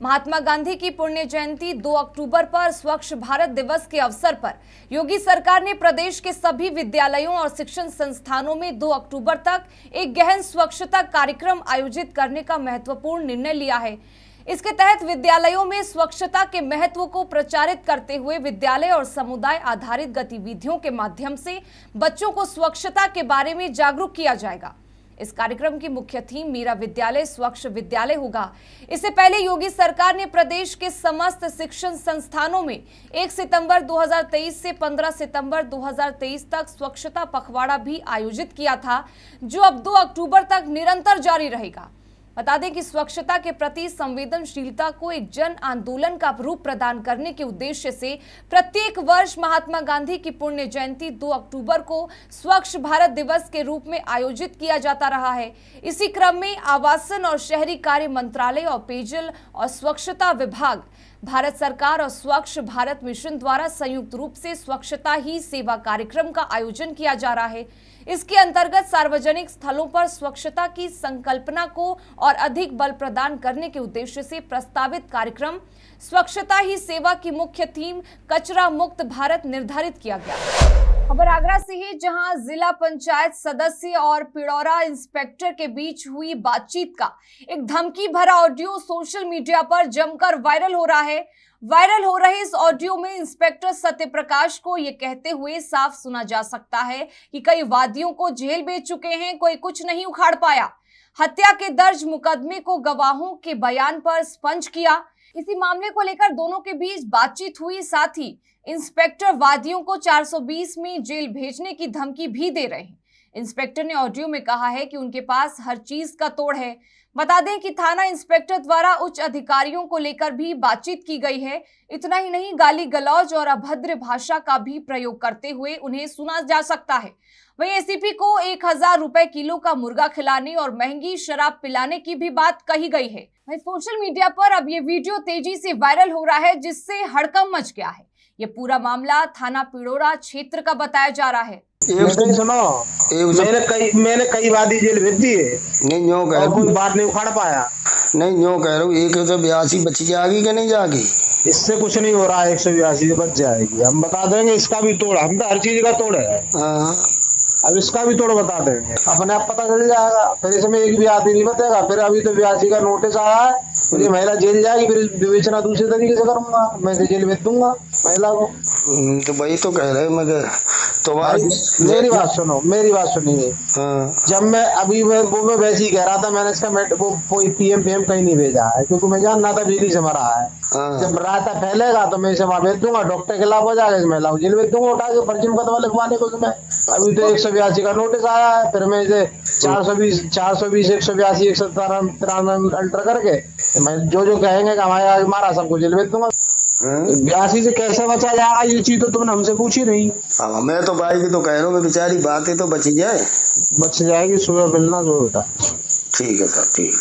महात्मा गांधी की पुण्य जयंती 2 अक्टूबर पर स्वच्छ भारत दिवस के अवसर पर योगी सरकार ने प्रदेश के सभी विद्यालयों और शिक्षण संस्थानों में 2 अक्टूबर तक एक गहन स्वच्छता कार्यक्रम आयोजित करने का महत्वपूर्ण निर्णय लिया है। इसके तहत विद्यालयों में स्वच्छता के महत्व को प्रचारित करते हुए विद्यालय और समुदाय आधारित गतिविधियों के माध्यम से बच्चों को स्वच्छता के बारे में जागरूक किया जाएगा। इस कार्यक्रम की मुख्य थीम मेरा विद्यालय स्वच्छ विद्यालय होगा। इससे पहले योगी सरकार ने प्रदेश के समस्त शिक्षण संस्थानों में 1 सितंबर 2023 से 15 सितंबर 2023 तक स्वच्छता पखवाड़ा भी आयोजित किया था, जो अब 2 अक्टूबर तक निरंतर जारी रहेगा। बता दें कि स्वच्छता के प्रति संवेदनशीलता को एक जन आंदोलन का रूप प्रदान करने के उद्देश्य से प्रत्येक वर्ष महात्मा गांधी की पुण्य जयंती 2 अक्टूबर को स्वच्छ भारत दिवस के रूप में आयोजित किया जाता रहा है। इसी क्रम में आवासन और शहरी कार्य मंत्रालय और पेयजल और स्वच्छता विभाग, भारत सरकार और स्वच्छ भारत मिशन द्वारा संयुक्त रूप से स्वच्छता ही सेवा कार्यक्रम का आयोजन किया जा रहा है। इसके अंतर्गत सार्वजनिक स्थलों पर स्वच्छता की संकल्पना को और अधिक बल प्रदान करने के उद्देश्य से प्रस्तावित कार्यक्रम स्वच्छता ही सेवा की मुख्य थीम कचरा मुक्त भारत निर्धारित किया गया। खबर आगरा से है, जहां जिला पंचायत सदस्य और पिड़ौरा इंस्पेक्टर के बीच हुई बातचीत का एक धमकी भरा ऑडियो सोशल मीडिया पर जमकर वायरल हो रहा है। वायरल हो रहे इस ऑडियो में इंस्पेक्टर सत्यप्रकाश को ये कहते हुए साफ सुना जा सकता है कि कई वादियों को जेल भेज चुके हैं, कोई कुछ नहीं उखाड़ पाया। हत्या के दर्ज मुकदमे को गवाहों के बयान पर स्पंज किया। इसी मामले को लेकर दोनों के बीच बातचीत हुई, साथ ही इंस्पेक्टर वादियों को 420 में जेल भेजने की धमकी भी दे रहे हैं। इंस्पेक्टर ने ऑडियो में कहा है कि उनके पास हर चीज का तोड़ है। बता दें कि थाना इंस्पेक्टर द्वारा उच्च अधिकारियों को लेकर भी बातचीत की गई है। इतना ही नहीं, गाली गलौज और अभद्र भाषा का भी प्रयोग करते हुए उन्हें सुना जा सकता है। वहीं एसीपी को 1000 रुपए किलो का मुर्गा खिलाने और महंगी शराब पिलाने की भी बात कही गई है। वहीं सोशल मीडिया पर अब ये वीडियो तेजी से वायरल हो रहा है, जिससे हड़कंप मच गया है। ये पूरा मामला थाना पिड़ौरा क्षेत्र का बताया जा रहा है। मैंने कई वादी जेल भेज दी है। नहीं यूँ कह कोई बात नहीं उखाड़ पाया। नहीं यूँ कह रहा हूँ 182 बची जाएगी कि नहीं जाएगी? इससे कुछ नहीं हो रहा है, 182 से बच जाएगी। हम बता देंगे इसका भी तोड़, हम तो हर चीज का तोड़ है। हाँ। अब इसका भी तोड़ बता देंगे, अपने आप पता चल जाएगा। फिर इसमें एक भी आदमी नहीं बतेगा। फिर अभी तो 82 का नोटिस आया है, फिर ये महिला जेल जाएगी। फिर विवेचना दूसरे तरीके से करूंगा, मैं जेल भेज दूंगा महिला को। तो वही तो कह रहे मगर तो मेरी बात सुनो, मेरी बात सुनिए। हाँ। जब मैं अभी मैं वैसे ही कह रहा था, मैंने इसका वो कोई पीएम कहीं नहीं भेजा है, क्योंकि मैं जानना था बिजली से मरा है। हाँ। जब रास्ता फैलेगा तो मैं इसे वहां भेज दूंगा, डॉक्टर के खिलाफ हो जाएगा, इस महिला को जेल भेज दूंगा उठा के फर्जी मुकदमा लिखवाने को। मैं अभी तो 182 का नोटिस आया है, फिर मैं इसे 420 182 117 अल्टर करके मैं जो कहेंगे कि हमारा सबको जेल भेज दूंगा। 82 से कैसे बचा जाएगा, ये चीज तो तुमने हमसे पूछी नहीं। हाँ, मैं तो भाई भी तो कह रहा हूँ, बेचारी बातें तो बच जाए। बच जाएगी, सुबह मिलना जो होता। ठीक है सर, ठीक।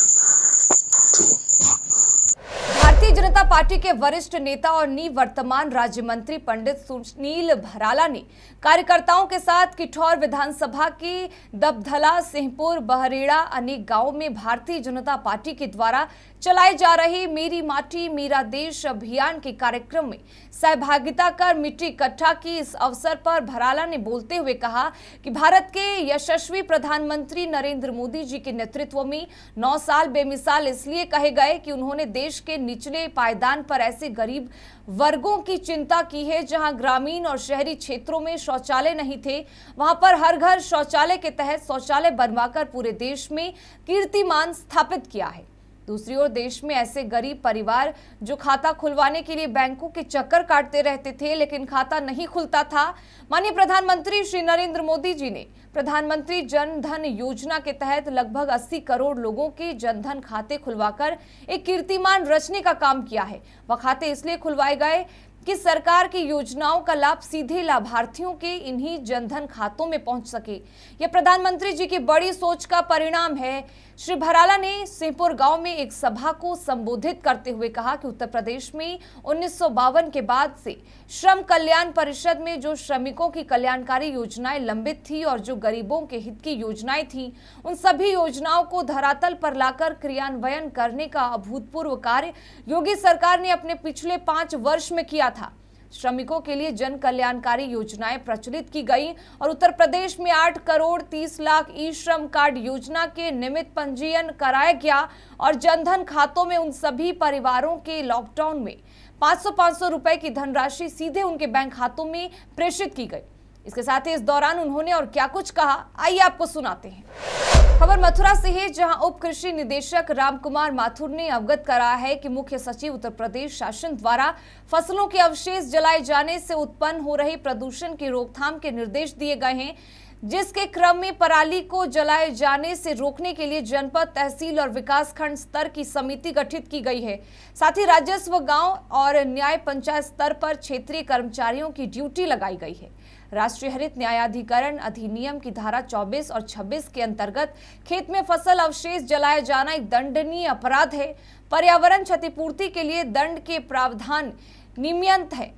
भारतीय जनता पार्टी के वरिष्ठ नेता और निवर्तमान राज्य मंत्री पंडित सुनील भराला ने कार्यकर्ताओं के साथ किठौर विधानसभा के दबधला, सिंहपुर, बहरेड़ा अनेक गांवों में भारतीय जनता पार्टी के द्वारा चलाए जा रहे मेरी माटी मेरा देश अभियान के कार्यक्रम में सहभागिता कर मिट्टी इकट्ठा की। इस अवसर पर भराला ने बोलते हुए कहा कि भारत के यशस्वी प्रधानमंत्री नरेंद्र मोदी जी के नेतृत्व में 9 साल बेमिसाल इसलिए कहे गए कि उन्होंने देश के निचले पायदान पर ऐसे गरीब वर्गों की चिंता की है जहां ग्रामीण और शहरी क्षेत्रों में शौचालय नहीं थे, वहां पर हर घर शौचालय के तहत शौचालय बनवाकर पूरे देश में कीर्तिमान स्थापित किया है। दूसरी ओर देश में ऐसे गरीब परिवार जो खाता खुलवाने के लिए बैंकों के चक्कर काटते रहते थे, लेकिन खाता नहीं खुलता था। माननीय प्रधानमंत्री श्री नरेंद्र मोदी जी ने प्रधानमंत्री जन धन योजना के तहत लगभग 80 करोड़ लोगों के जनधन खाते खुलवाकर एक कीर्तिमान रचने का काम किया है। वह खाते इसलिए खुलवाए गए कि सरकार की योजनाओं का लाभ सीधे लाभार्थियों के इन्हीं जनधन खातों में पहुंच सके। यह प्रधानमंत्री जी की बड़ी सोच का परिणाम है। श्री भराला ने सिंहपुर गांव में एक सभा को संबोधित करते हुए कहा कि उत्तर प्रदेश में 1952 के बाद से श्रम कल्याण परिषद में जो श्रमिकों की कल्याणकारी योजनाएं लंबित थी और जो गरीबों के हित की योजनाएं थी, उन सभी योजनाओं को धरातल पर लाकर क्रियान्वयन करने का अभूतपूर्व कार्य योगी सरकार ने अपने पिछले 5 वर्ष में किया था। श्रमिकों के लिए जन कल्याणकारी योजनाएं प्रचलित की गई और उत्तर प्रदेश में 8 करोड़ 30 लाख ई श्रम कार्ड योजना के निमित्त पंजीयन कराया गया और जनधन खातों में उन सभी परिवारों के लॉकडाउन में 500-500 रुपए की धनराशि सीधे उनके बैंक खातों में प्रेषित की गई। इसके साथ ही इस दौरान उन्होंने और क्या कुछ कहा, आइए आपको सुनाते हैं। खबर मथुरा से है, जहां उप कृषि निदेशक रामकुमार माथुर ने अवगत कराया है कि मुख्य सचिव उत्तर प्रदेश शासन द्वारा फसलों के अवशेष जलाए जाने से उत्पन्न हो रहे प्रदूषण की रोकथाम के निर्देश दिए गए हैं, जिसके क्रम में पराली को जलाए जाने से रोकने के लिए जनपद, तहसील और विकासखंड स्तर की समिति गठित की गई है। साथ ही राजस्व, गांव और न्याय पंचायत स्तर पर क्षेत्रीय कर्मचारियों की ड्यूटी लगाई गई है। राष्ट्रीय हरित न्यायाधिकरण अधिनियम की धारा 24 और 26 के अंतर्गत खेत में फसल अवशेष जलाया जाना एक दंडनीय अपराध है। पर्यावरण क्षतिपूर्ति के लिए दंड के प्रावधान नियमित है,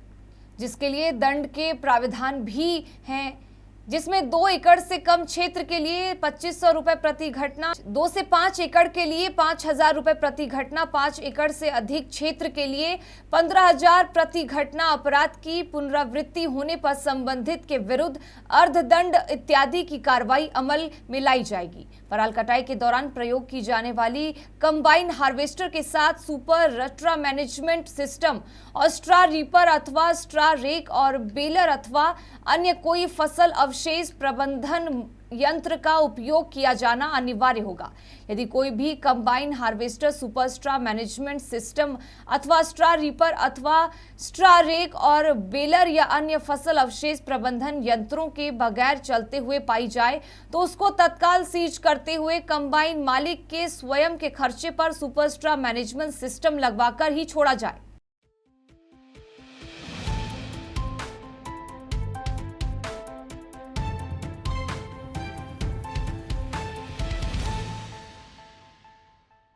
जिसके लिए दंड के प्रावधान भी हैं, जिसमें 2 एकड़ से कम क्षेत्र के लिए 2500 रुपए प्रति घटना, 2 से 5 एकड़ के लिए 5000 रुपए प्रति घटना, 5 एकड़ से अधिक क्षेत्र के लिए 15000 प्रति घटना, अपराध की पुनरावृत्ति होने पर संबंधित के विरुद्ध अर्धदंड इत्यादि की कार्रवाई अमल में लाई जाएगी। पराल कटाई के दौरान प्रयोग की जाने वाली कंबाइन हार्वेस्टर के साथ सुपर रट्रा मैनेजमेंट सिस्टम और स्ट्रा रीपर अथवा स्ट्रा रेक और बेलर अथवा अन्य कोई फसल अवशेष प्रबंधन यंत्र का उपयोग किया जाना अनिवार्य होगा। यदि कोई भी combine harvester, super straw management system अथवा स्ट्रा रीपर अथवा स्ट्रा रेक और बेलर या अन्य फसल अवशेष प्रबंधन यंत्रों के बगैर चलते हुए पाई जाए तो उसको तत्काल सीज करते हुए कंबाइन मालिक के स्वयं के खर्चे पर सुपर स्ट्रा मैनेजमेंट सिस्टम लगवाकर ही छोड़ा जाए।